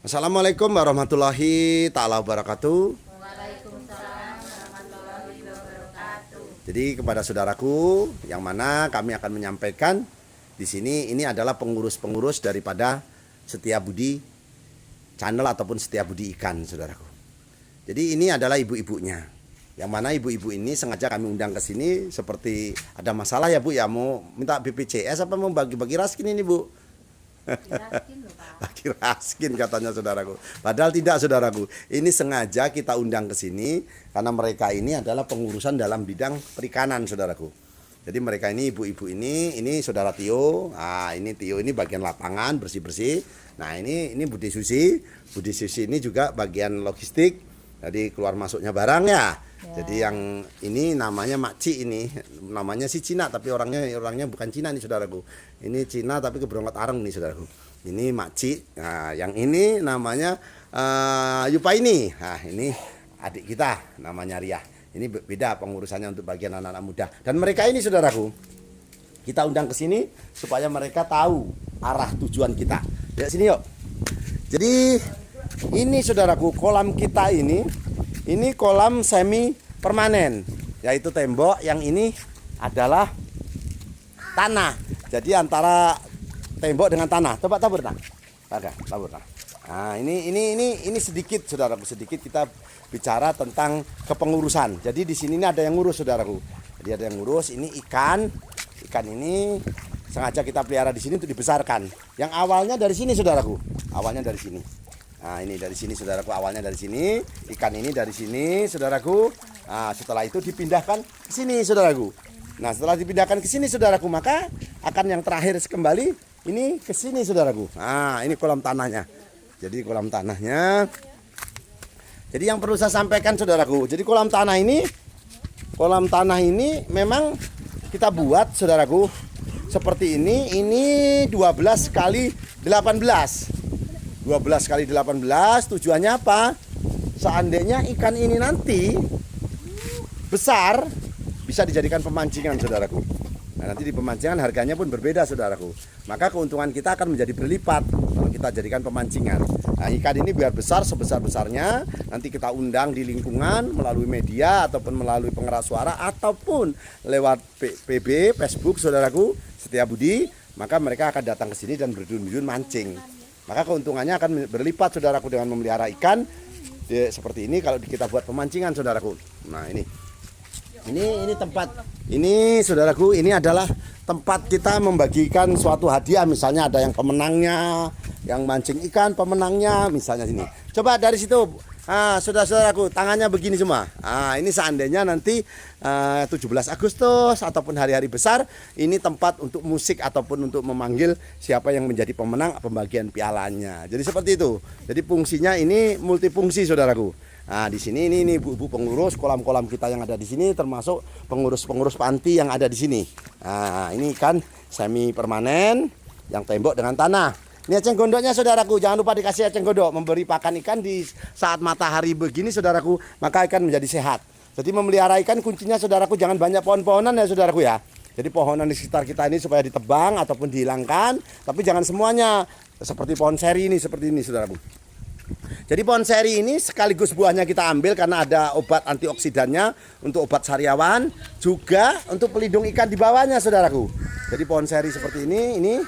Assalamualaikum warahmatullahi taala wabarakatuh. Waalaikumsalam warahmatullahi wabarakatuh. Jadi kepada saudaraku yang mana kami akan menyampaikan di sini, ini adalah pengurus-pengurus daripada Setia Budi channel ataupun Setia Budi ikan, saudaraku. Jadi ini adalah ibu-ibunya. Yang mana ibu-ibu ini sengaja kami undang ke sini seperti ada masalah ya Bu ya, mau minta BPJS apa mau bagi-bagi raskin ini Bu? Bagi raskin katanya saudaraku. Padahal tidak saudaraku. Ini sengaja kita undang ke sini karena mereka ini adalah pengurusan dalam bidang perikanan saudaraku. Jadi mereka ini ibu-ibu ini saudara Tio. Ah ini Tio ini bagian lapangan bersih-bersih. Nah ini Budi Susi. Budi Susi ini juga bagian logistik. Jadi keluar masuknya barang ya. Jadi yang ini namanya Makci ini, namanya si Cina tapi orangnya bukan Cina nih saudaraku. Ini Cina tapi keberangkat areng nih saudaraku. Ini Makci. Nah, yang ini namanya Yupa ini. Nah, ini adik kita namanya Ria. Ini beda pengurusannya untuk bagian anak-anak muda. Dan mereka ini saudaraku, kita undang ke sini supaya mereka tahu arah tujuan kita. Lihat sini yuk. Jadi ini saudaraku, kolam kita ini kolam semi permanen, yaitu tembok, yang ini adalah tanah. Jadi antara tembok dengan tanah. Coba tabur nah. Tabur nah. Nah, ini sedikit saudaraku, sedikit kita bicara tentang kepengurusan. Jadi di sini ada yang ngurus saudaraku. Jadi ada yang ngurus ini ikan ini sengaja kita pelihara di sini untuk dibesarkan. Yang awalnya dari sini saudaraku. Awalnya dari sini. Nah ini dari sini saudaraku, awalnya dari sini, ikan ini dari sini saudaraku. Nah setelah itu dipindahkan ke sini saudaraku. Nah setelah dipindahkan ke sini saudaraku, maka akan yang terakhir kembali ini ke sini saudaraku. Nah ini kolam tanahnya. Jadi kolam tanahnya. Jadi yang perlu saya sampaikan saudaraku, jadi kolam tanah ini memang kita buat saudaraku seperti ini 12 kali 18. 12 kali 18 tujuannya apa? Seandainya ikan ini nanti besar bisa dijadikan pemancingan saudaraku. Nah nanti di pemancingan harganya pun berbeda saudaraku. Maka keuntungan kita akan menjadi berlipat kalau kita jadikan pemancingan. Nah ikan ini biar besar sebesar-besarnya nanti kita undang di lingkungan melalui media ataupun melalui pengeras suara ataupun lewat PB Facebook saudaraku Setia Budi. Maka mereka akan datang ke sini dan berduyun-duyun mancing. Maka keuntungannya akan berlipat saudaraku dengan memelihara ikan seperti ini kalau kita buat pemancingan saudaraku. Nah ini tempat ini saudaraku, ini adalah tempat kita membagikan suatu hadiah. Misalnya ada yang pemenangnya, yang mancing ikan pemenangnya, misalnya sini. Coba dari situ, saudara-saudaraku tangannya begini semua. Ini seandainya nanti 17 Agustus ataupun hari-hari besar, ini tempat untuk musik ataupun untuk memanggil siapa yang menjadi pemenang pembagian pialanya. Jadi seperti itu. Jadi fungsinya ini multifungsi saudaraku. Nah di sini ini ibu-ibu pengurus kolam-kolam kita yang ada di sini, termasuk pengurus-pengurus panti yang ada di sini. Nah ini kan semi permanen yang tembok dengan tanah. Ini eceng gondoknya saudaraku, jangan lupa dikasih eceng gondok. Memberi pakan ikan di saat matahari begini saudaraku, maka ikan menjadi sehat. Jadi memelihara ikan kuncinya saudaraku, jangan banyak pohon-pohonan ya saudaraku ya. Jadi pohonan di sekitar kita ini supaya ditebang ataupun dihilangkan, tapi jangan semuanya. Seperti pohon seri ini, seperti ini saudaraku. Jadi pohon seri ini sekaligus buahnya kita ambil karena ada obat antioksidannya untuk obat sariawan, juga untuk pelindung ikan di bawahnya saudaraku. Jadi pohon seri seperti ini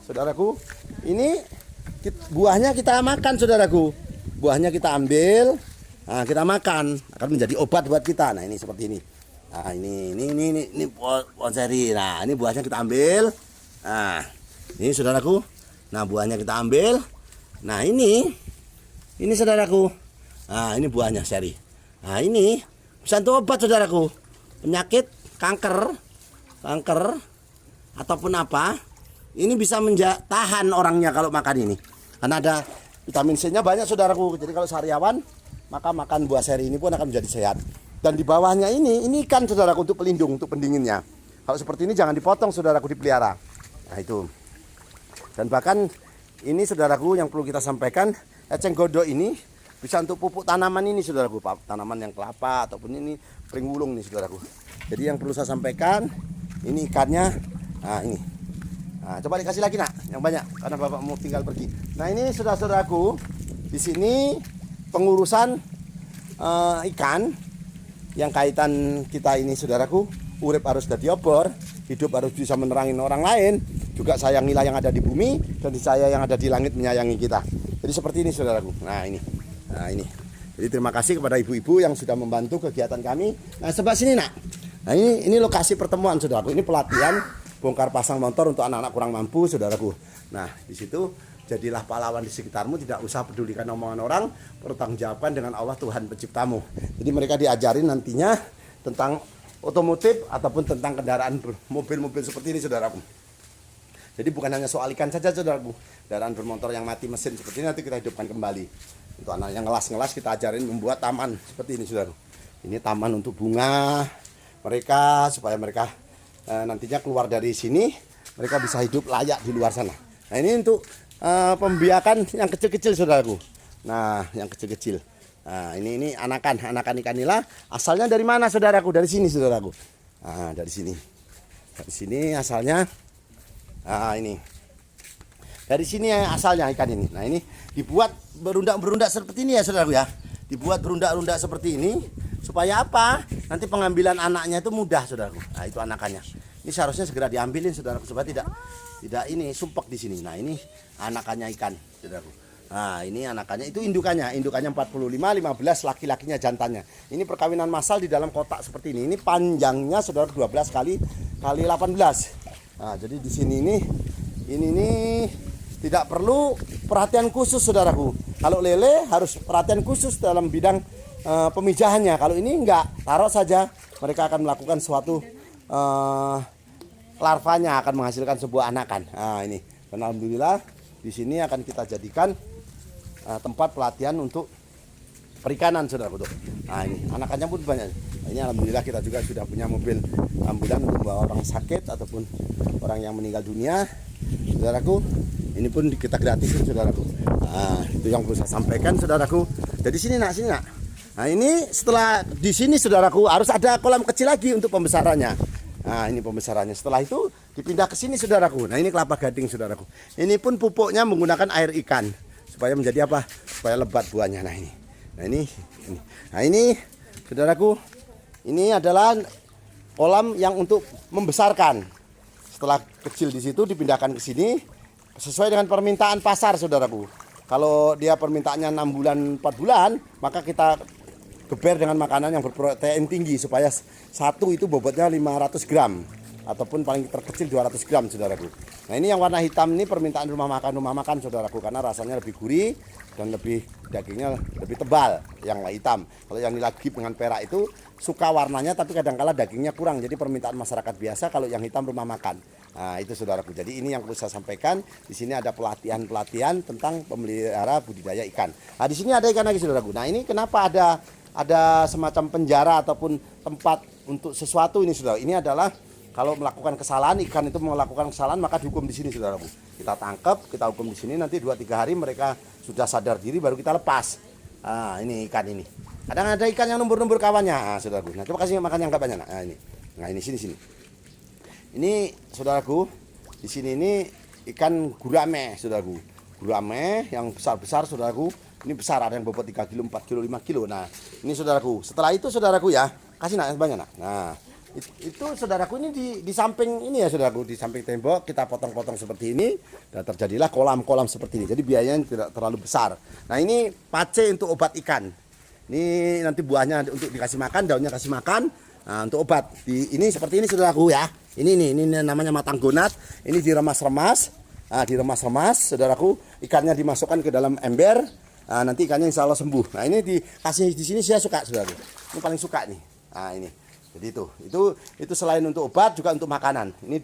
saudaraku, ini buahnya kita makan saudaraku. Buahnya kita ambil, kita makan, akan menjadi obat buat kita. Nah ini seperti ini. Nah ini pohon seri. Nah ini buahnya kita ambil. Nah ini saudaraku. Nah buahnya kita ambil. Nah ini saudaraku. Nah ini buahnya seri. Nah ini bisa untuk obat saudaraku, penyakit kanker ataupun apa. Ini bisa tahan orangnya kalau makan ini. Karena ada vitamin C-nya banyak saudaraku. Jadi kalau sariawan maka makan buah seri ini pun akan menjadi sehat. Dan di bawahnya ini ikan saudaraku untuk pelindung, untuk pendinginnya. Kalau seperti ini jangan dipotong saudaraku, dipelihara. Nah itu. Dan bahkan ini saudaraku yang perlu kita sampaikan, eceng gondok ini bisa untuk pupuk tanaman ini saudaraku, tanaman yang kelapa ataupun ini pring wulung nih saudaraku. Jadi yang perlu saya sampaikan, ini ikannya, nah ini. Nah, coba dikasih lagi nak, yang banyak karena bapak mau tinggal pergi. Nah ini saudara-saudaraku, di sini pengurusan ikan yang kaitan kita ini saudaraku, urip harus dadi obor, hidup harus bisa menerangin orang lain, juga sayangilah yang ada di bumi dan saya yang ada di langit menyayangi kita. Jadi seperti ini saudaraku. Nah ini. Jadi terima kasih kepada ibu-ibu yang sudah membantu kegiatan kami. Nah sebelah sini nak. Nah ini lokasi pertemuan saudaraku. Ini pelatihan bongkar pasang motor untuk anak-anak kurang mampu saudaraku. Nah di situ jadilah pahlawan di sekitarmu, tidak usah pedulikan omongan orang, pertanggungjawabkan dengan Allah Tuhan penciptamu. Jadi mereka diajarin nantinya tentang otomotif ataupun tentang kendaraan mobil-mobil seperti ini saudaraku. Jadi bukan hanya soal ikan saja saudaraku, kendaraan bermotor yang mati mesin seperti ini nanti kita hidupkan kembali. Untuk anak yang ngelas-ngelas kita ajarin membuat taman seperti ini saudara. Ini taman untuk bunga mereka supaya mereka nantinya keluar dari sini mereka bisa hidup layak di luar sana. Nah ini untuk pembiakan yang kecil-kecil saudaraku. Nah yang kecil-kecil. Nah ini anakan ikan nila asalnya dari mana saudaraku? Dari sini saudaraku. Nah dari sini. Dari sini asalnya. Nah ini. Dari sini asalnya ikan ini. Nah ini dibuat berundak-berundak seperti ini ya saudaraku ya. Dibuat berundak-rundak seperti ini supaya apa? Nanti pengambilan anaknya itu mudah saudaraku. Nah itu anakannya. Ini seharusnya segera diambilin saudaraku supaya tidak ini sumpek di sini. Nah ini anakannya ikan saudaraku. Nah ini anakannya itu indukannya 45, 15 laki-lakinya jantannya. Ini perkawinan massal di dalam kotak seperti ini. Ini panjangnya saudara 12 kali 18. Nah jadi di sini ini tidak perlu perhatian khusus saudaraku. Kalau lele harus perhatian khusus dalam bidang pemijahannya. Kalau ini enggak, taruh saja. Mereka akan melakukan suatu larvanya akan menghasilkan sebuah anakan. Nah ini, dan alhamdulillah di sini akan kita jadikan tempat pelatihan untuk perikanan saudaraku tuh. Nah ini anakannya pun banyak. Nah, ini alhamdulillah kita juga sudah punya mobil ambulan untuk membawa orang sakit ataupun orang yang meninggal dunia saudaraku. Ini pun kita gratisin saudaraku. Nah, itu yang perlu saya sampaikan saudaraku. Jadi sini nak. Nah ini setelah di sini saudaraku harus ada kolam kecil lagi untuk pembesarannya. Nah ini pembesarannya. Setelah itu dipindah ke sini saudaraku. Nah ini kelapa gading saudaraku. Ini pun pupuknya menggunakan air ikan supaya menjadi apa? Supaya lebat buahnya. Nah ini. Nah ini saudaraku. Ini adalah kolam yang untuk membesarkan. Setelah kecil di situ dipindahkan ke sini. Sesuai dengan permintaan pasar saudaraku. Kalau dia permintaannya 6 bulan 4 bulan, maka kita geber dengan makanan yang berprotein tinggi supaya satu itu bobotnya 500 gram ataupun paling terkecil 200 gram saudaraku. Nah ini yang warna hitam ini permintaan rumah makan saudaraku karena rasanya lebih gurih dan dagingnya lebih tebal yang hitam. Kalau yang lagi dengan perak itu suka warnanya tapi kadang-kala dagingnya kurang. Jadi permintaan masyarakat biasa kalau yang hitam rumah makan. Nah itu saudaraku. Jadi ini yang perlu saya sampaikan. Di sini ada pelatihan tentang pemelihara budidaya ikan. Nah di sini ada ikan lagi saudaraku. Nah ini kenapa ada semacam penjara ataupun tempat untuk sesuatu ini saudara. Ini adalah kalau melakukan kesalahan, ikan itu melakukan kesalahan maka dihukum di sini saudaraku. Kita tangkap, kita hukum di sini nanti 2-3 hari mereka sudah sadar diri baru kita lepas. Nah ini ikan ini. Kadang ada ikan yang nembur-nembur kawannya, nah, saudaraku. Nah coba kasih makan yang banyak. Nah ini sini. Ini saudaraku, di sini ini ikan gurame saudaraku. Gurame yang besar-besar saudaraku. Ini besar, ada yang bobot 3 kilo, 4 kilo, 5 kilo. Nah ini saudaraku. Setelah itu saudaraku ya, kasih nak yang banyak nak. Nah itu saudaraku ini di samping ini ya saudaraku, di samping tembok kita potong-potong seperti ini dan terjadilah kolam-kolam seperti ini. Jadi biayanya tidak terlalu besar. Nah ini pace untuk obat ikan. Ini nanti buahnya untuk dikasih makan, daunnya kasih makan. Nah, untuk obat ini seperti ini saudaraku ya. Ini namanya matang gonat. Ini diremas-remas. Nah, diremas-remas saudaraku. Ikannya dimasukkan ke dalam ember. Nah, nanti ikannya insya Allah sembuh. Nah ini dikasih di sini saya suka saudaraku. Ini paling suka nih. Nah ini. Jadi itu selain untuk obat juga untuk makanan. Ini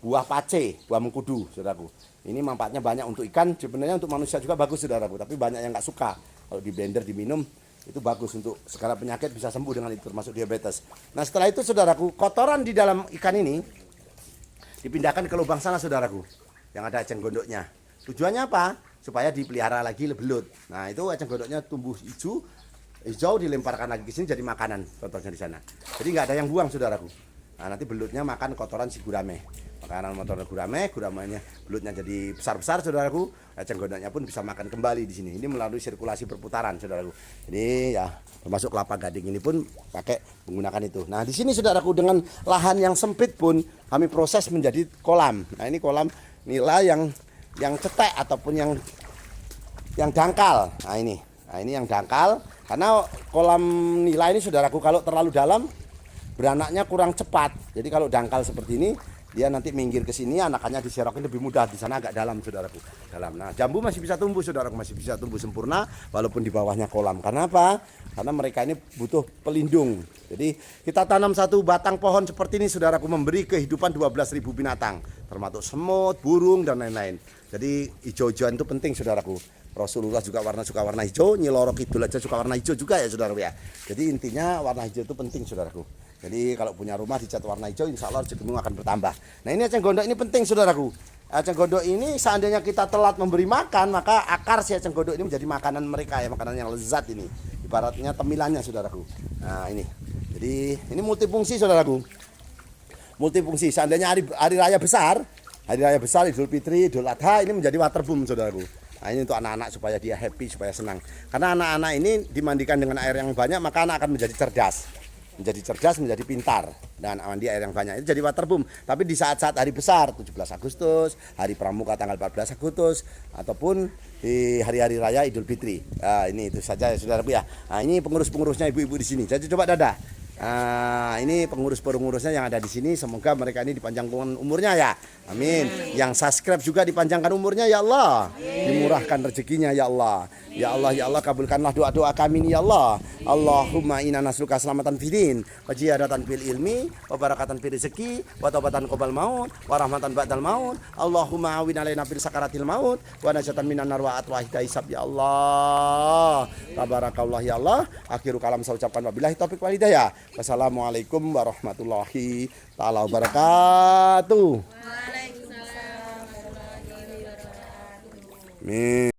buah pace, buah mengkudu saudaraku. Ini manfaatnya banyak untuk ikan. Sebenarnya untuk manusia juga bagus saudaraku. Tapi banyak yang nggak suka. Kalau di blender diminum itu bagus untuk segala penyakit bisa sembuh dengan itu termasuk diabetes. Nah setelah itu saudaraku kotoran di dalam ikan ini dipindahkan ke lubang sana saudaraku yang ada eceng gondoknya. Tujuannya apa? Supaya dipelihara lagi belut. Nah itu eceng gondoknya tumbuh hijau dilemparkan lagi ke sini jadi makanan contohnya di sana. Jadi nggak ada yang buang saudaraku. Nah nanti belutnya makan kotoran si gurame. Makanan motor guramanya belutnya jadi besar-besar saudaraku. Eceng gondoknya pun bisa makan kembali di sini. Ini melalui sirkulasi perputaran saudaraku. Jadi ya termasuk kelapa gading ini pun pakai menggunakan itu. Nah di sini saudaraku dengan lahan yang sempit pun kami proses menjadi kolam. Nah ini kolam nila yang cetek ataupun yang dangkal. Nah ini yang dangkal karena kolam nila ini saudaraku kalau terlalu dalam beranaknya kurang cepat. Jadi kalau dangkal seperti ini dia nanti minggir ke sini, anakannya diserokin lebih mudah. Di sana agak dalam saudaraku, dalam. Nah jambu masih bisa tumbuh saudaraku, masih bisa tumbuh sempurna walaupun di bawahnya kolam. Karena apa? Karena mereka ini butuh pelindung. Jadi kita tanam satu batang pohon seperti ini saudaraku, memberi kehidupan 12.000 binatang, termasuk semut, burung dan lain-lain. Jadi hijau-hijauan itu penting saudaraku. Rasulullah juga suka warna hijau, Nyi Loro Kidul aja suka warna hijau juga ya saudaraku ya. Jadi intinya warna hijau itu penting saudaraku. Jadi kalau punya rumah dicat warna hijau, insya Allah rezekimu akan bertambah. Nah ini eceng gondok ini penting saudaraku. Eceng gondok ini seandainya kita telat memberi makan, maka akar si eceng gondok ini menjadi makanan mereka ya, makanan yang lezat ini. Ibaratnya temilannya saudaraku. Nah ini, jadi ini multifungsi saudaraku. Multifungsi. Seandainya hari raya besar, Idul Fitri, Idul Adha ini menjadi waterboom saudaraku. Nah ini untuk anak-anak supaya dia happy, supaya senang. Karena anak-anak ini dimandikan dengan air yang banyak, maka anak akan menjadi cerdas, menjadi pintar dengan mandi air yang banyak. Itu jadi waterboom. Tapi di saat-saat hari besar, 17 Agustus, hari Pramuka tanggal 14 Agustus, ataupun di hari-hari raya Idul Fitri. Nah, ini itu saja ya saudaraku ya. Nah, ini pengurus-pengurusnya ibu-ibu di sini. Jadi coba dadah. Ini pengurus-pengurusnya yang ada di sini, semoga mereka ini dipanjangkan umurnya ya. Amin. Yang subscribe juga dipanjangkan umurnya ya Allah. Dimurahkan rezekinya ya Allah. Ya Allah kabulkanlah doa-doa kami ini ya Allah. Allahumma inna nasruka selamatan fidin, wa jihadatan fil ilmi, wa barakatan fil rezeki, wa taubatan qabal maut, wa rahmatan ba'dal maut. Allahumma awin alaina fil sakaratil maut, wa najatan minan nar wa atwahida hisab ya Allah. Tabarakallah ya Allah. Akhiru kalam saya ucapkan wabillahi taufik wal hidayah. Wassalamualaikum warahmatullahi taala wabarakatuh. Waalaikumsalam warahmatullahi wabarakatuh. Amin.